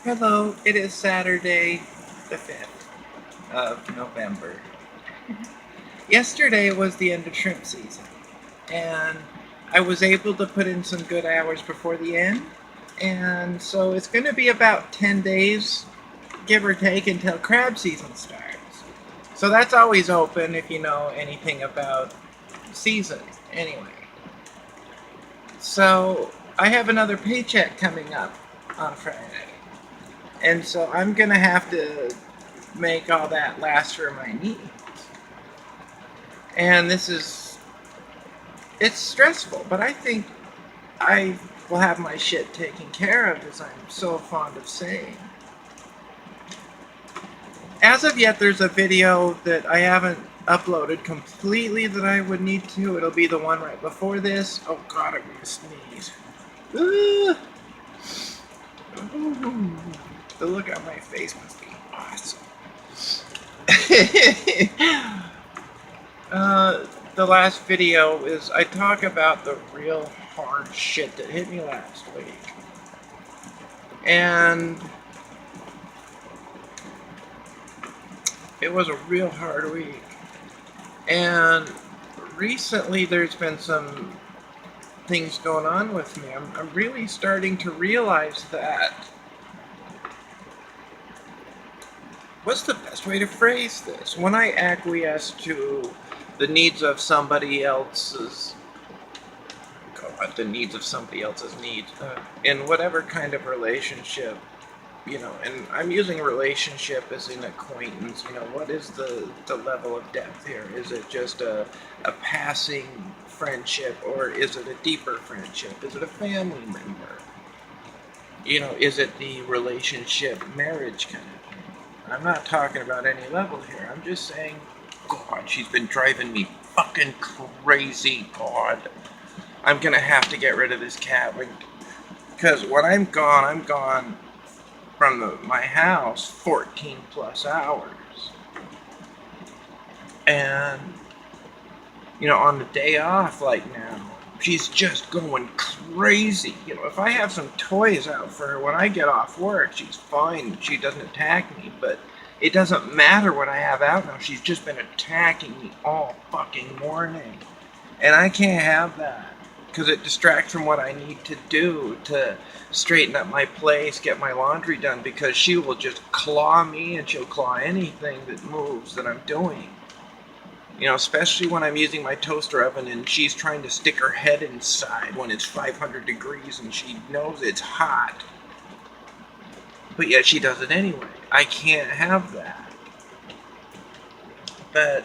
Hello, it is Saturday the 5th of November. Yesterday was the end of shrimp season, and I was able to put in some good hours before the end, and so it's going to be about 10 days, give or take, until crab season starts. So that's always open if you know anything about seasons. Anyway, so I have another paycheck coming up on Friday. And so I'm going to have to make all that last for my needs. And it's stressful, but I think I will have my shit taken care of, as I'm so fond of saying. As of yet, there's a video that I haven't uploaded completely that I would need to. It'll be the one right before this. Oh god, I'm gonna sneeze. Ooh. The look on my face must be awesome. The last video is I talk about the real hard shit that hit me last week. And it was a real hard week. And recently there's been some things going on with me. I'm really starting to realize that. What's the best way to phrase this? When I acquiesce to the needs of somebody else's, the needs of somebody else's needs, in whatever kind of relationship, and I'm using relationship as an acquaintance, what is the level of depth here? Is it just a passing friendship, or is it a deeper friendship? Is it a family member? Is it the relationship marriage kind of thing? I'm not talking about any level here. I'm just saying, God, she's been driving me fucking crazy, God. I'm gonna have to get rid of this cat, because when I'm gone from my house 14 plus hours. And, on the day off, like now, she's just going crazy. If I have some toys out for her when I get off work, she's fine. She doesn't attack me, but it doesn't matter what I have out now. She's just been attacking me all fucking morning. And I can't have that, because it distracts from what I need to do to straighten up my place, get my laundry done, because she will just claw me, and she'll claw anything that moves that I'm doing. Especially when I'm using my toaster oven and she's trying to stick her head inside when it's 500 degrees and she knows it's hot. But yet she does it anyway. I can't have that. But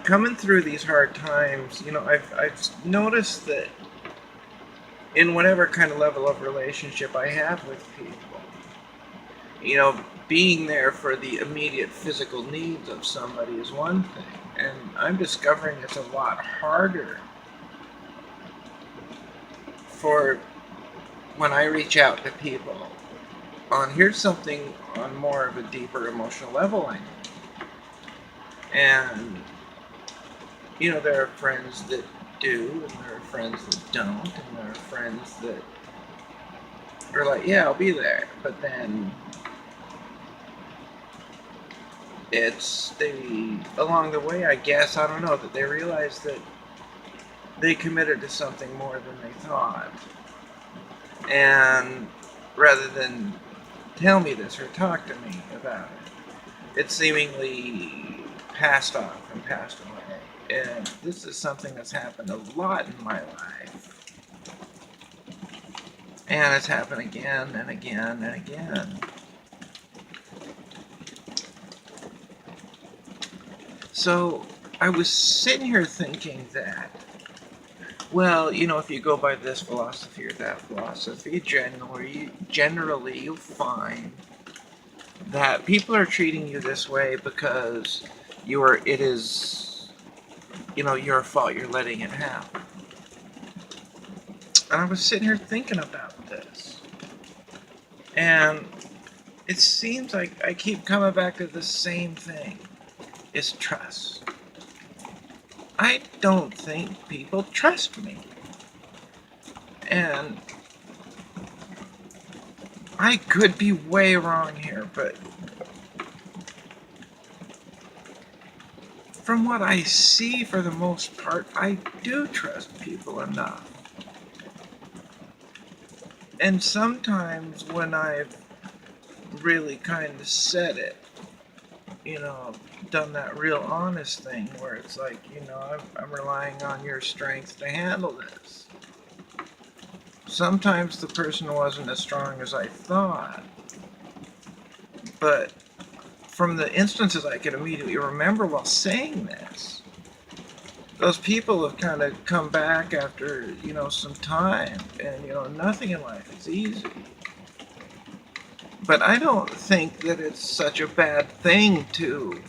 coming through these hard times, I've noticed that in whatever kind of level of relationship I have with people, being there for the immediate physical needs of somebody is one thing, and I'm discovering it's a lot harder for when I reach out to people on here's something on more of a deeper emotional level I need. And there are friends that do, and there are friends that don't, and there are friends that are like, yeah, I'll be there, but then along the way, I guess, I don't know, that they realize that they committed to something more than they thought. And rather than tell me this or talk to me about it, it's seemingly passed off and passed away. And this is something that's happened a lot in my life. And it's happened again and again and again. So I was sitting here thinking that, well, if you go by this philosophy or that philosophy, generally you'll find that people are treating you this way because it is your fault, you're letting it happen. And I was sitting here thinking about this. And it seems like I keep coming back to the same thing. It's trust. I don't think people trust me. And I could be way wrong here, but from what I see, for the most part, I do trust people enough. And sometimes when I've really kind of said it, done that real honest thing where it's like, I'm relying on your strength to handle this. Sometimes the person wasn't as strong as I thought, but from the instances I can immediately remember while saying this, those people have kind of come back after, some time, and, nothing in life is easy. But I don't think that it's such a bad thing to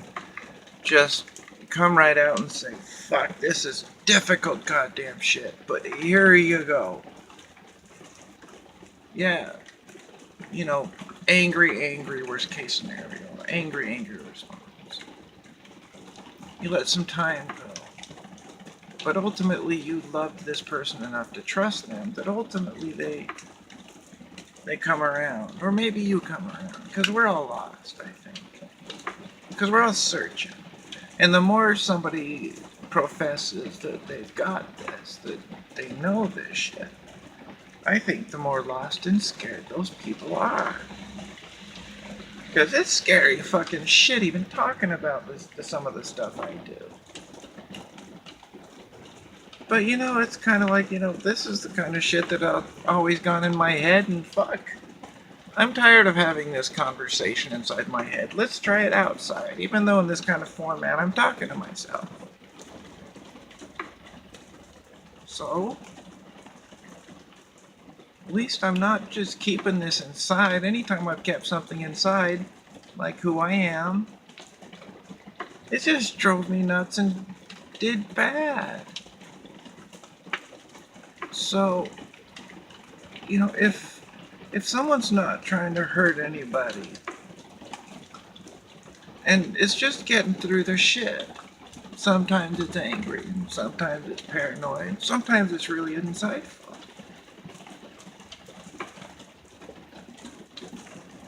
just come right out and say, fuck, this is difficult goddamn shit, but here you go. Yeah, angry, worst case scenario. Angry response. You let some time go. But ultimately you loved this person enough to trust them that ultimately they come around. Or maybe you come around. Because we're all lost, I think. Because we're all searching. And the more somebody professes that they've got this, that they know this shit, I think the more lost and scared those people are. Because it's scary fucking shit even talking about some of the stuff I do. But it's kind of like, this is the kind of shit that I've always gone in my head, and fuck. I'm tired of having this conversation inside my head. Let's try it outside. Even though in this kind of format, I'm talking to myself. So, at least I'm not just keeping this inside. Anytime I've kept something inside, like who I am, it just drove me nuts and did bad. So, if someone's not trying to hurt anybody, and it's just getting through their shit, sometimes it's angry, sometimes it's paranoid, sometimes it's really insightful.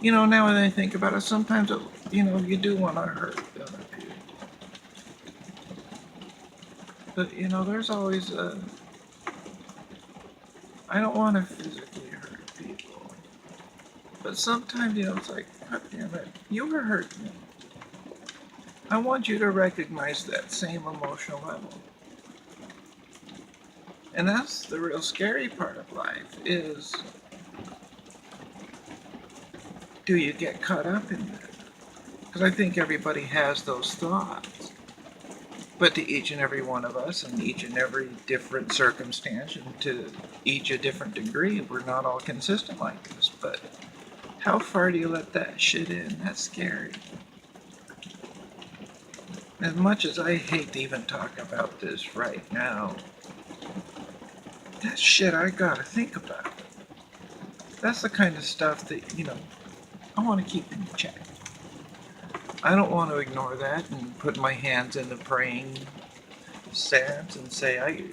Now that I think about it, sometimes, you do want to hurt other people. But, there's always I don't want to physically hurt people. But sometimes, it's like, God damn it, you were hurting me. I want you to recognize that same emotional level. And that's the real scary part of life, is, do you get caught up in that? Because I think everybody has those thoughts. But to each and every one of us, in each and every different circumstance, and to each a different degree, we're not all consistent like this. But how far do you let that shit in? That's scary. As much as I hate to even talk about this right now, that shit I gotta think about. That's the kind of stuff that, I want to keep in check. I don't want to ignore that and put my hands in the praying stance and say,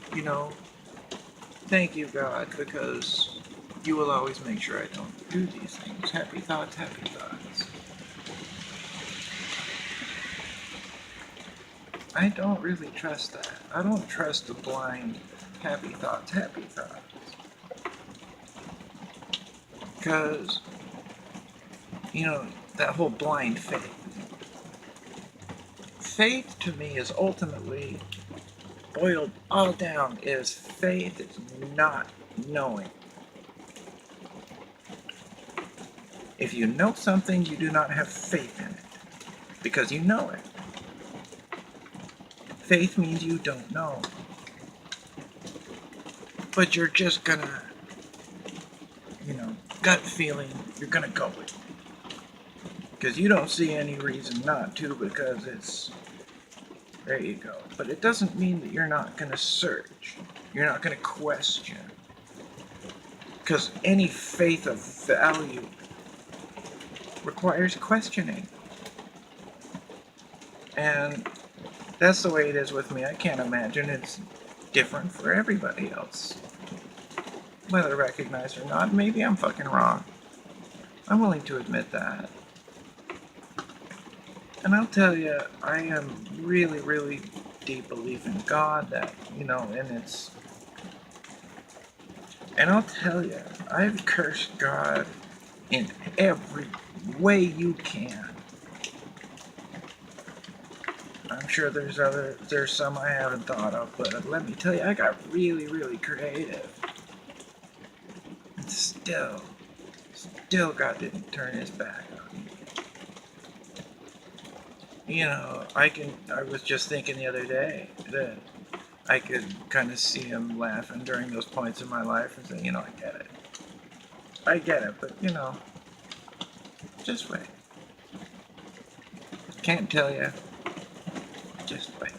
thank you, God, because you will always make sure I don't do these things. Happy thoughts, happy thoughts. I don't really trust that. I don't trust the blind happy thoughts, happy thoughts. Because, that whole blind faith. Faith to me is ultimately boiled all down is faith is not knowing. If you know something, you do not have faith in it because you know it. Faith means you don't know. But you're just gonna, gut feeling, you're gonna go with it. Because you don't see any reason not to, because it's, there you go. But it doesn't mean that you're not gonna search. You're not gonna question. Because any faith of value requires questioning. And that's the way it is with me. I can't imagine it's different for everybody else. Whether recognized or not, maybe I'm fucking wrong. I'm willing to admit that. And I'll tell you, I am really, really deep belief in God that, and I'll tell you, I've cursed God in every way you can. I'm sure there's some I haven't thought of, but let me tell you, I got really, really creative. And still God didn't turn his back on me. I was just thinking the other day that I could kind of see him laughing during those points in my life and say, I get it. I get it, but, just wait. Can't tell you. Just wait.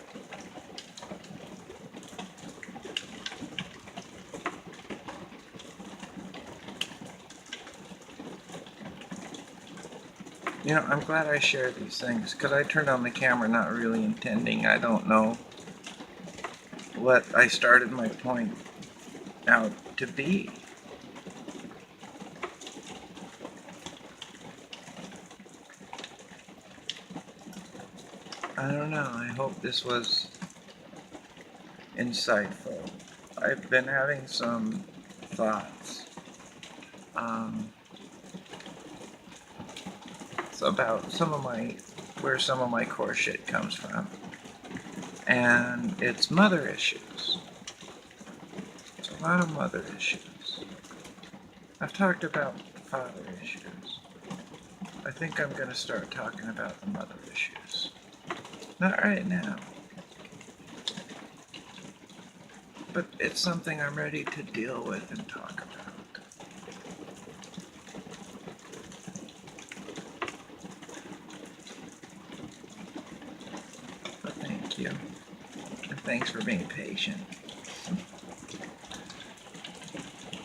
I'm glad I shared these things, because I turned on the camera not really intending. I don't know what I started my point out to be. I don't know. I hope this was insightful. I've been having some thoughts about where some of my core shit comes from. And it's mother issues. It's a lot of mother issues. I've talked about father issues. I think I'm going to start talking about the mother issues. Not right now. But it's something I'm ready to deal with and talk about. But thank you. And thanks for being patient.